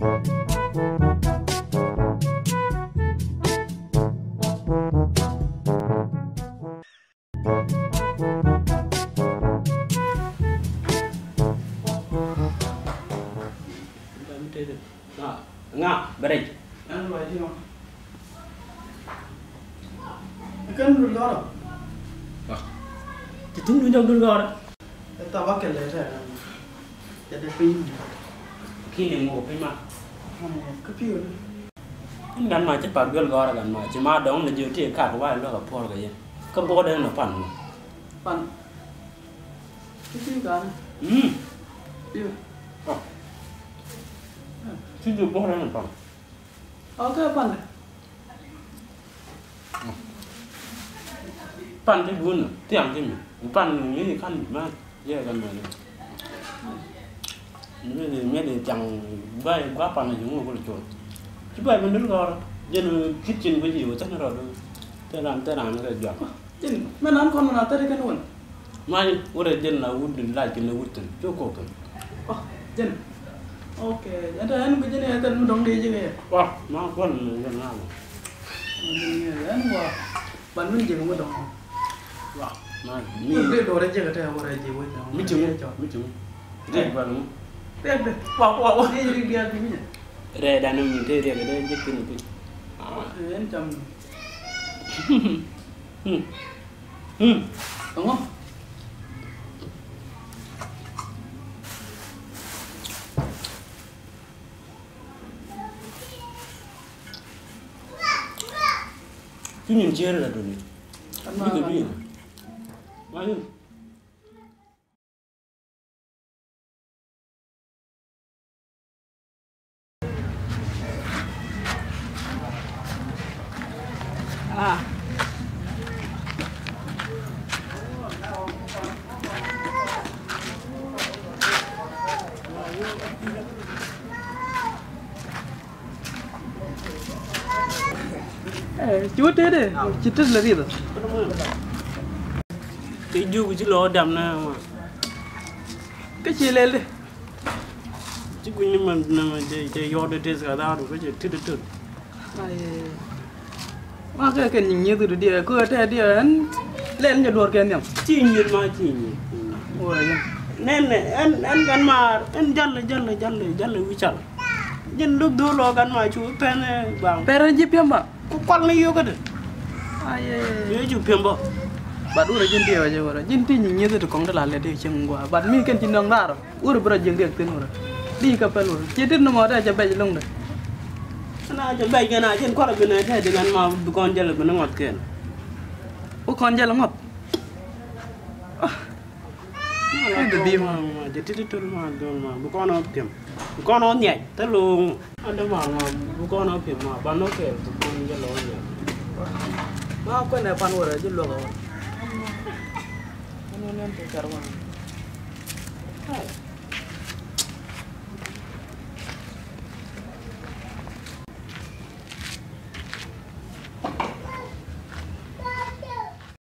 Ngạ, beri. Ăn vậy đi không? Kan dulu gak? Itu dulu dulu ada. Tahu apa kelihatan saya? Jadi pin. Kini mau pin mah. Kepiun. Kan gan mah cepat gol gor gan mah. Cuma dong le juti kat wa lo ka por ka ye. Ka bo de no pan. Pan. Kepiun kan? Iya. Oh. Chứ bo de no pan. Oke pan. Pan cái vốn tiang cái mình pan mấy khăn mà dễกันmà mấy để chẳng bay quá pan là chúng nó có chọn chứ bay mình đứng rồi dân kitchen cái gì mà chắc nó rồi tới làm nó cái giọt Jin, mana kon mana tadi kan wan? mai udah dân là udah lại cái nó udah chỗ cổ cái Oh, Jin. Oke, ada anu begini ya kan dong dia juga ya. wow nó con dân nào Ini ya anu wah. Ban min je mo dong. wow mai Ni dia do aja kata orang je mo dong. mi chung đây vào đúng Dek deh. wow Dia jadi dia gini. đây đàn ông mình thế đây cái cái En jam. Hmm. Tunggu. Chứ nhìn chia là rồi. Cái gì? Bao nhiêu? À. Chú thế đấy, chú thích là gì rồi? Cái du chứ lo đầm nè mà. Cái gì lên đi? Chứ cũng mà chơi do để cả tao được cái gì thích. Mà cái nhìn như từ địa cứ thế địa anh lên cho đuổi cái nhỉ? Chỉ nhìn mà chỉ nhìn. Ôi giời. Nên này anh gắn mà anh dần lại vi chặt. Dân lúc đó lo gắn mà chú pen này bằng. Pera gì piam ba? Có quăng này vô cái đấy. Ai. Đấy chú piam bao. Bạn udah jadi dia aja orang. Jadi nhìn như từ con đã làm để xem qua. Bạn mi kan cinang dar. Udah berapa jeng dia tin orang. Di kapal orang. Jadi nomor ada aja bayi long dah. Nah coba cái này trên qua cái này thế dengan mà con chơi là nó ngọt kìa. Oh con jalan ngap. Itu dia mah. Jadi itu mah bukan apa tiam. Bukan apa nhảy. Thế luôn. Ada mah bukan apa tiam mah. Ban nó kìa bukan jalan nhảy. Mà quên này pan orang je lo kau. Ini nanti karwan.